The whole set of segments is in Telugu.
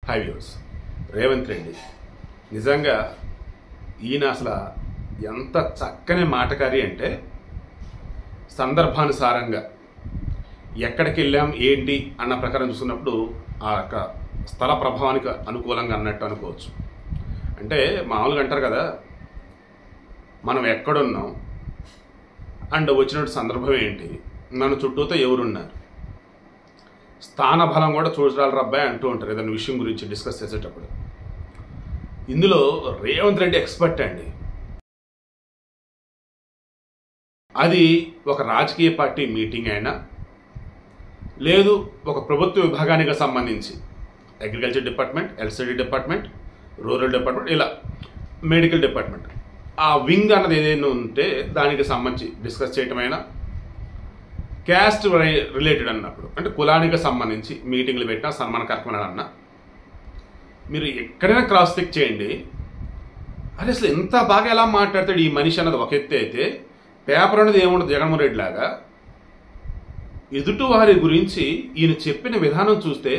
High views. రేవంత్ రెడ్డి నిజంగా ఈయన అసలు ఎంత చక్కని మాటకారి అంటే, సందర్భానుసారంగా ఎక్కడికి వెళ్ళాం ఏంటి అన్న ప్రకారం చూస్తున్నప్పుడు ఆ యొక్క స్థల ప్రభావానికి అనుకూలంగా అన్నట్టు అనుకోవచ్చు. అంటే మామూలుగా అంటారు కదా, మనం ఎక్కడున్నాం అండ్ వచ్చినట్టు సందర్భం ఏంటి, మన చుట్టూతో ఎవరున్నారు, స్థాన బలం కూడా చూడాలి రబ్బాయి అంటూ ఉంటారు ఏదైనా విషయం గురించి డిస్కస్ చేసేటప్పుడు. ఇందులో రేవంత్ రెడ్డి ఎక్స్పర్ట్ అండి. అది ఒక రాజకీయ పార్టీ మీటింగ్ అయినా, లేదు ఒక ప్రభుత్వ విభాగానికి సంబంధించి agriculture department, LCD department, rural department, ఇలా మెడికల్ డిపార్ట్మెంట్, ఆ వింగ్ అన్నది ఏదైనా ఉంటే దానికి సంబంధించి డిస్కస్ చేయటమైనా, క్యాస్ట్ రిలేటెడ్ అన్నప్పుడు అంటే కులానికి సంబంధించి మీటింగ్లు పెట్టినా, సన్మాన కార్యక్రమాలు అన్నా, మీరు ఎక్కడైనా క్రాస్ చెక్ చేయండి. అది అసలు ఎంత బాగా ఎలా మాట్లాడతాడు ఈ మనిషి అన్నది ఒక ఎత్తే అయితే, పేపర్ అనేది ఏముండదు జగన్మోహన్ రెడ్డి లాగా. ఎదుటి వారి గురించి ఈయన చెప్పిన విధానం చూస్తే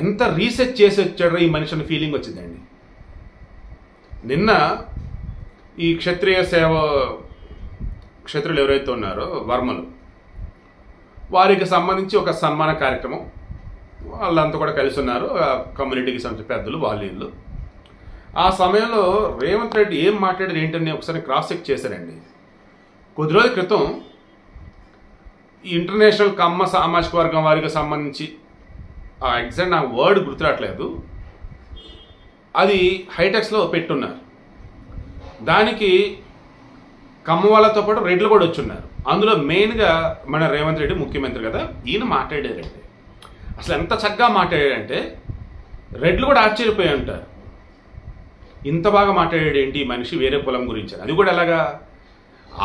ఎంత రీసెర్చ్ చేసి వచ్చాడో ఈ మనిషి అన్న ఫీలింగ్ వచ్చిందండి. నిన్న ఈ క్షత్రియులు ఎవరైతే ఉన్నారో వర్మలు, వారికి సంబంధించి ఒక సన్మాన కార్యక్రమం, వాళ్ళంతా కూడా కలిసి ఉన్నారు, కమ్యూనిటీకి సంబంధించిన పెద్దలు వాళ్ళు. ఆ సమయంలో రేవంత్ రెడ్డి ఏం మాట్లాడారు ఏంటని ఒకసారి క్రాస్ చెక్ చేశారండి. కొద్ది రోజుల క్రితం ఈ ఇంటర్నేషనల్ కమ్మ సామాజిక వర్గం వారికి సంబంధించి, ఆ ఎగ్జాక్ట్ నాకు వర్డ్ గుర్తురావట్లేదు, అది హైటెక్స్లో పెట్టున్నారు. దానికి కమ్మ వాళ్ళతో పాటు రెడ్లు కూడా వచ్చున్నారు. అందులో మెయిన్గా మన రేవంత్ రెడ్డి ముఖ్యమంత్రి కదా, ఈయన మాట్లాడారండి. అసలు ఎంత చక్కగా మాట్లాడాడంటే రెడ్లు కూడా ఆశ్చర్యపోయి ఉంటారు, ఇంత బాగా మాట్లాడాడు ఏంటి ఈ మనిషి వేరే కులం గురించి. అది కూడా ఎలాగా,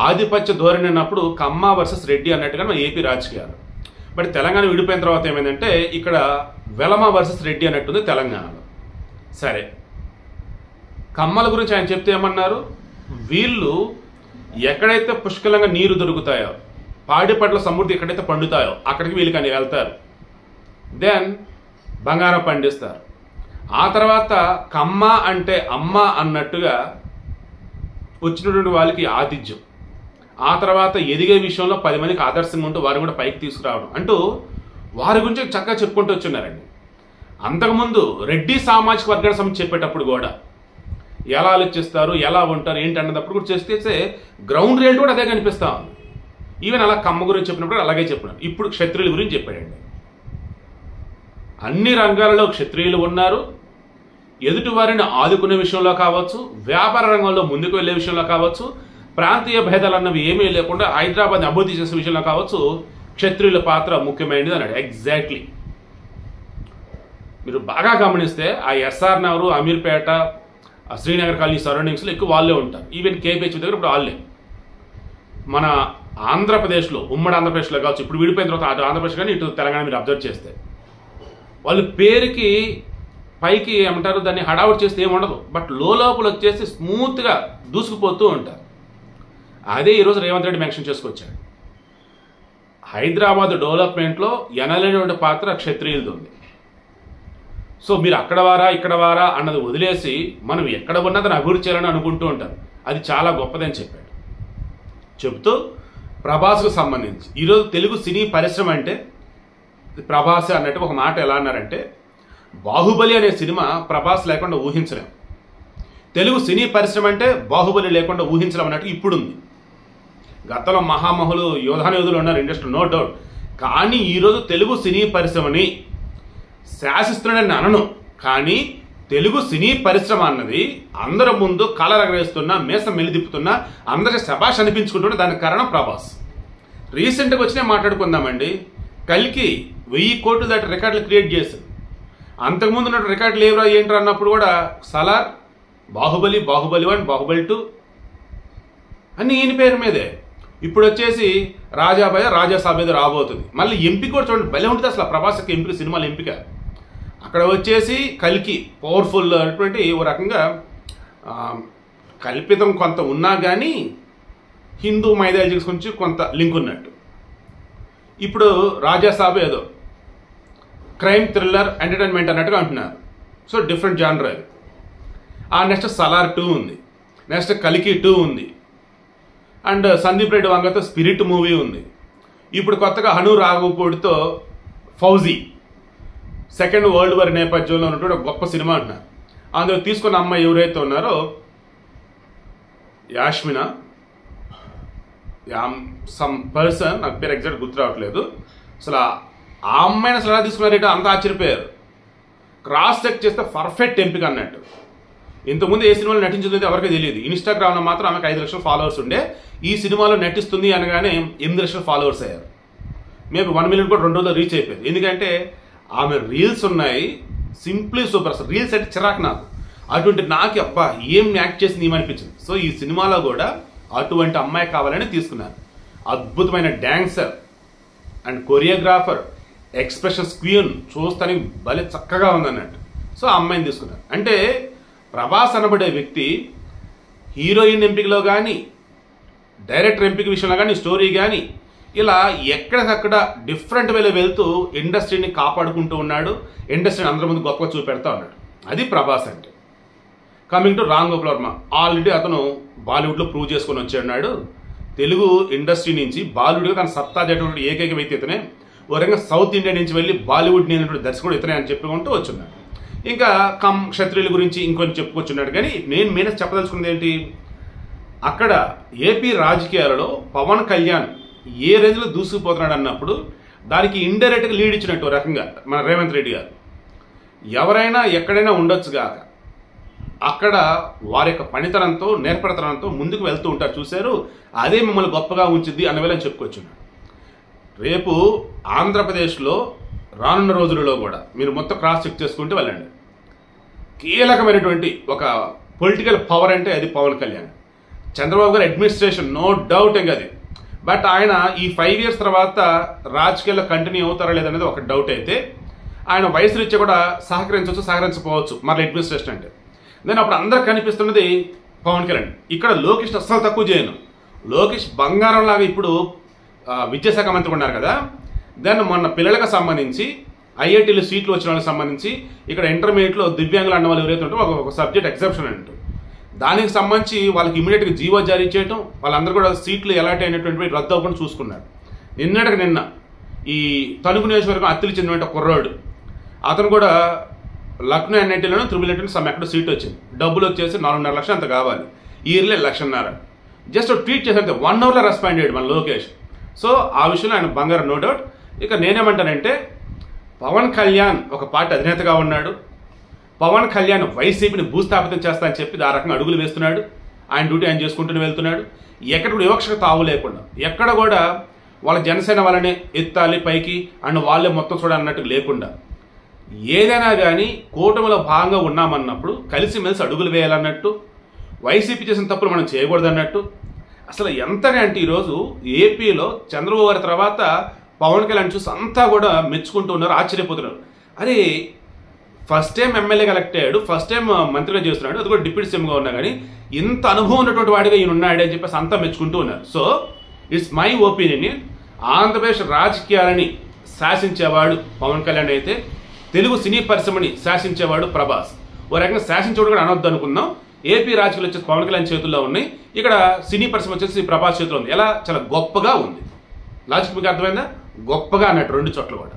ఆధిపత్య ధోరణి అన్నప్పుడు కమ్మ వర్సెస్ రెడ్డి అన్నట్టుగా మన ఏపీ రాజకీయాలు. బట్ తెలంగాణ విడిపోయిన తర్వాత ఏమైందంటే ఇక్కడ వెలమ వర్సెస్ రెడ్డి అన్నట్టుంది తెలంగాణలో. సరే, కమ్మల గురించి ఆయన చెప్తే ఏమన్నారు, వీళ్ళు ఎక్కడైతే పుష్కలంగా నీరు దొరుకుతాయో, పాడి పంటల సమృద్ధి ఎక్కడైతే పండుతాయో అక్కడికి వీళ్ళు కానీ వెళ్తారు, దెన్ బంగారం పండిస్తారు. ఆ తర్వాత కమ్మ అంటే అమ్మ అన్నట్టుగా వచ్చినటువంటి వాళ్ళకి ఆతిథ్యం, ఆ తర్వాత ఎదిగే విషయంలో 10 మందికి ఆదర్శంగా ఉంటూ వారిని కూడా పైకి తీసుకురావడం అంటూ వారి గురించి చక్కగా చెప్పుకుంటూ వచ్చున్నారండి. అంతకుముందు రెడ్డి సామాజిక వర్గానికి సంబంధించి చెప్పేటప్పుడు కూడా ఎలా ఆలోచిస్తారు, ఎలా ఉంటారు ఏంటి అన్నదప్పుడు కూడా చేస్తే గ్రౌండ్ రియాలిటీ కూడా అదే కనిపిస్తా ఉంది. ఈవెన్ అలా కమ్మ గురించి చెప్పినప్పుడు అలాగే చెప్పినారు. ఇప్పుడు క్షత్రియుల గురించి చెప్పాడండి. అన్ని రంగాలలో క్షత్రియులు ఉన్నారు. ఎదుటి వారిని ఆదుకునే విషయంలో కావచ్చు, వ్యాపార రంగంలో ముందుకు వెళ్లే విషయంలో కావచ్చు, ప్రాంతీయ భేదాలు అన్నవి ఏమీ లేకుండా హైదరాబాద్ని అభివృద్ధి చేసే విషయంలో కావచ్చు, క్షత్రియుల పాత్ర ముఖ్యమైనది అన్నాడు. ఎగ్జాక్ట్లీ మీరు బాగా గమనిస్తే ఆ ఎస్ఆర్ నగర్, అమీర్పేట, శ్రీనగర్ కాలనీ సరౌండింగ్స్లో ఎక్కువ వాళ్ళే ఉంటారు. ఈవెన్ కేపీహెచ్ దగ్గర ఇప్పుడు వాళ్ళే. మన ఆంధ్రప్రదేశ్లో, ఉమ్మడి ఆంధ్రప్రదేశ్లో కావచ్చు, ఇప్పుడు విడిపోయిన తర్వాత అటు ఆంధ్రప్రదేశ్ కానీ ఇటు తెలంగాణ మీరు అబ్జర్వ్ చేస్తే వాళ్ళు పేరుకి పైకి ఏమంటారు దాన్ని హడావుట్ చేస్తే ఏముండదు, బట్ లోపల వచ్చేసి స్మూత్గా దూసుకుపోతూ ఉంటారు. అదే ఈరోజు రేవంత్ రెడ్డి మెన్షన్ చేసుకొచ్చాడు. హైదరాబాద్ డెవలప్మెంట్లో ఎనలేని పాత్ర క్షత్రియులది ఉంది. సో మీరు అక్కడ వారా ఇక్కడ వారా అన్నది వదిలేసి మనం ఎక్కడ ఉన్నదని అభివృద్ధి చేయాలని అనుకుంటూ ఉంటారు. అది చాలా గొప్పదని చెప్పాడు. చెప్తూ ప్రభాస్కు సంబంధించి ఈరోజు తెలుగు సినీ పరిశ్రమ అంటే ప్రభాస్ అన్నట్టు ఒక మాట ఎలా అన్నారంటే, బాహుబలి అనే సినిమా ప్రభాస్ లేకుండా ఊహించలేం, తెలుగు సినీ పరిశ్రమ అంటే బాహుబలి లేకుండా ఊహించలేం అన్నట్టు ఇప్పుడుంది. గతంలో మహామహులు యోధాయోధులు ఉన్నారు ఇండస్ట్రీ, నో డౌట్. కానీ ఈరోజు తెలుగు సినీ పరిశ్రమని శాసిస్తున్నాడని అనను, కానీ తెలుగు సినీ పరిశ్రమ అన్నది అందరి ముందు కలరగరేస్తున్నా, మేసం మెలిదిప్పుతున్నా, అందరికీ శభాష్ అనిపించుకుంటున్నా, దానికి కారణం ప్రభాస్. రీసెంట్గా వచ్చినా మాట్లాడుకుందామండి, కల్కి 1000 కోట్లు దాటి రికార్డులు క్రియేట్ చేశారు. అంతకుముందు ఉన్న రికార్డులు ఏవరా ఏంటో అన్నప్పుడు కూడా సలార్, బాహుబలి, బాహుబలి 1, బాహుబలి 2 అన్నీ ఈయన పేరు మీదే. ఇప్పుడు వచ్చేసి రాజాబాయ్, రాజాసాబ్ ఏదో రాబోతుంది. మళ్ళీ ఎంపిక కూడా చూడండి, భలే ఉంటుంది అసలు ప్రభాస్కి ఎంపిక, సినిమాల ఎంపిక. అక్కడ వచ్చేసి కల్కి పవర్ఫుల్ అటువంటి ఓ రకంగా కల్పితం కొంత ఉన్నా కానీ హిందూ మైథాలజీస్ గురించి కొంత లింక్ ఉన్నట్టు. ఇప్పుడు రాజాసాబ్ ఏదో క్రైమ్ థ్రిల్లర్ ఎంటర్టైన్మెంట్ అన్నట్టుగా అంటున్నారు. సో డిఫరెంట్ జానర్ అది. ఆ నెక్స్ట్ సలార్ 2 ఉంది, నెక్స్ట్ కలికి 2 ఉంది, అండ్ సందీప్ రెడ్డి వంగతో స్పిరిట్ మూవీ ఉంది. ఇప్పుడు కొత్తగా హను రాఘవపూడితో ఫౌజీ, సెకండ్ వరల్డ్ వార్ నేపథ్యంలో ఉన్నటువంటి ఒక గొప్ప సినిమా అంటున్నారు. అందులో తీసుకున్న అమ్మాయి ఎవరైతే ఉన్నారో యాష్మినా సమ్ పర్సన్, నాకు పేరు ఎగ్జాక్ట్ గుర్తు రావట్లేదు. అసలు ఆ అమ్మాయిని అసలు ఎలా తీసుకున్నారేటో అంత ఆశ్చర్యపోయారు. క్రాస్ చెక్ చేస్తే పర్ఫెక్ట్ ఎంపిక అన్నట్టు. ఇంతకుముందు ఏ సినిమాలో నటించిందో ఎవరికీ తెలియదు. ఇన్స్టాగ్రామ్లో మాత్రం ఆమెకు 5 లక్షల ఫాలోవర్స్ ఉండే, ఈ సినిమాలో నటిస్తుంది అనగానే 8 లక్షల ఫాలోవర్స్ అయ్యారు. మేబీ 1 మిలియన్ కూడా 2 రోజుల్లో రీచ్ అయిపోయింది. ఎందుకంటే ఆమె రీల్స్ ఉన్నాయి, సింప్లీ సూపర్. అసలు రీల్స్ అంటే చిరాకు నాకు. అటువంటి నాకు అబ్బా ఏం యాక్ట్ చేసింది ఏమనిపించింది. సో ఈ సినిమాలో కూడా అటువంటి అమ్మాయి కావాలని తీసుకున్నారు. అద్భుతమైన dancer and choreographer, expressions queen, చూస్తానికి భలే చక్కగా ఉందన్నట్టు. సో ఆ అమ్మాయిని తీసుకున్నారు. అంటే ప్రభాస్ అనబడే వ్యక్తి హీరోయిన్ ఎంపికలో కానీ, డైరెక్టర్ ఎంపిక విషయంలో కానీ, స్టోరీ కానీ ఇలా ఎక్కడికక్కడ డిఫరెంట్ వేలో వెళ్తూ ఇండస్ట్రీని కాపాడుకుంటూ ఉన్నాడు. ఇండస్ట్రీని అందరి ముందు గొప్పగా చూపెడతా ఉన్నాడు. అది ప్రభాస్ అంటే. Coming to Ram Gopal Varma, already అతను బాలీవుడ్లో ప్రూవ్ చేసుకొని వచ్చాడు. తెలుగు ఇండస్ట్రీ నుంచి బాలీవుడ్గా తన సత్తా చేసినటువంటి ఏకైక వ్యక్తి ఇతనే. ఓ రకంగా సౌత్ ఇండియా నుంచి వెళ్ళి బాలీవుడ్ నేనటువంటి దర్శకుడు ఇతనే అని చెప్పుకుంటూ వచ్చున్నాడు. ఇంకా క్షత్రియుల గురించి ఇంకొంచెం చెప్పుకొచ్చున్నాడు. కానీ నేను మెయిన్ చెప్పదలుచుకున్నది ఏంటి, అక్కడ ఏపీ రాజకీయాలలో పవన్ కళ్యాణ్ ఏ రేంజ్లో దూసుకుపోతున్నాడు అన్నప్పుడు దానికి ఇండైరెక్ట్గా లీడ్ ఇచ్చినట్టు రకంగా మన రేవంత్ రెడ్డి గారు. ఎవరైనా ఎక్కడైనా ఉండొచ్చుగాక, అక్కడ వారి యొక్క పనితనంతో, నేర్పడతనంతో ముందుకు వెళ్తూ ఉంటారు. చూశారు, అదే మిమ్మల్ని గొప్పగా ఉంచుద్ది అన్న వేళ చెప్పుకొచ్చున్నాడు. రేపు ఆంధ్రప్రదేశ్లో రానున్న రోజులలో కూడా మీరు మొత్తం క్రాస్ చెక్ చేసుకుంటూ వెళ్ళండి. కీలకమైనటువంటి ఒక పొలిటికల్ పవర్ అంటే అది పవన్ కళ్యాణ్. చంద్రబాబు గారి అడ్మినిస్ట్రేషన్ నో డౌట్ ఇంకా అది. బట్ ఆయన ఈ 5 years తర్వాత రాజకీయాల్లో కంటిన్యూ అవుతారా లేదనేది ఒక డౌట్. అయితే ఆయన వయసు రీత్యా కూడా సహకరించవచ్చు, సహకరించకపోవచ్చు మరి అడ్మినిస్ట్రేషన్ అంటే. నేను అప్పుడు అందరికి కనిపిస్తున్నది పవన్ కళ్యాణ్. ఇక్కడ లోకేష్ అస్సలు తక్కువ చేయను. లోకేష్ బంగారం లాగా ఇప్పుడు విద్యాశాఖ మంత్రి ఉన్నారు కదా. దెన్ మొన్న పిల్లలకు సంబంధించి ఐఐటీలు సీట్లు వచ్చిన వాళ్ళకి సంబంధించి ఇక్కడ ఇంటర్మీడియట్లో దివ్యాంగులు అన్న వాళ్ళు ఎవరైతే ఉంటారో ఒక సబ్జెక్ట్ ఎగ్జామ్షన్ అంటూ దానికి సంబంధించి వాళ్ళకి ఇమీడియట్గా జీవో జారీ చేయడం, వాళ్ళందరూ కూడా సీట్లు ఎలాంటి అయినటువంటి రద్దు అవ్వకుండా చూసుకున్నారు. నిన్న ఈ తణుకు నియోజకవర్గం అత్తిలి చెందిన కుర్రాడు, అతను కూడా లక్నో ఎన్ఐటీలోనూ త్రిబుల్ సమ్ ఎక్కడ సీట్ వచ్చింది. డబ్బులు వచ్చేసి 4.5 లక్షలు అంత కావాలి. ఇయర్లీ 1.5 లక్షలు. జస్ట్ ట్వీట్ చేసినంతే 1 hourలో రెస్పాండ్ అయ్యాడు మన లోకేష్. సో ఆ విషయంలో ఆయన బంగారం నో డౌట్. ఇక నేనేమంటానంటే పవన్ కళ్యాణ్ ఒక పార్టీ అధినేతగా ఉన్నాడు. పవన్ కళ్యాణ్ వైసీపీని భూస్థాపితం చేస్తా అని చెప్పి ఆ రకంగా అడుగులు వేస్తున్నాడు. ఆయన డ్యూటీ ఆయన చేసుకుంటూనే వెళ్తున్నాడు. ఎక్కడ కూడా వివక్షకు తావు లేకుండా, ఎక్కడ కూడా వాళ్ళ జనసేన వాళ్ళనే ఎత్తాలి పైకి అండ్ వాళ్ళే మొత్తం చూడాలన్నట్టు లేకుండా, ఏదైనా కానీ కూటమిలో భాగంగా ఉన్నామన్నప్పుడు కలిసిమెలిసి అడుగులు వేయాలన్నట్టు, వైసీపీ చేసిన తప్పులు మనం చేయకూడదన్నట్టు. అసలు ఎంతనే అంటే ఈరోజు ఏపీలో చంద్రబాబు గారి తర్వాత పవన్ కళ్యాణ్ చూసి అంతా కూడా మెచ్చుకుంటూ ఉన్నారు, ఆశ్చర్యపోతున్నారు. అరే ఫస్ట్ టైం ఎమ్మెల్యేగా ఎలక్ట్ అయ్యాడు, ఫస్ట్ టైం మంత్రిగా చేస్తున్నాడు, అది కూడా డిప్యూటీ సీఎంగా ఉన్నా కానీ ఇంత అనుభవం ఉన్నటువంటి వాడిగా ఈయన ఉన్నాడు అని చెప్పేసి అంతా మెచ్చుకుంటూ ఉన్నారు. So it's my opinion, Andhra Pradesh రాజకీయాలని శాసించేవాడు Pawan Kalyan అయితే తెలుగు సినీ పరిశ్రమని శాసించేవాడు ప్రభాస్. ఓ రకంగా శాసించేవాడు కూడా అనొద్దు అనుకుందాం. ఏపీ రాజకీయాలు వచ్చేసి పవన్ కళ్యాణ్ చేతుల్లో ఉన్నాయి, ఇక్కడ సినీ పరిశ్రమ వచ్చేసి ప్రభాస్ చేతుల్లో ఉంది. ఎలా చాలా గొప్పగా ఉంది. లాజిక్ మీకు అర్థమైందా? గొప్పగా అన్నట్టు 2 చోట్ల కూడా.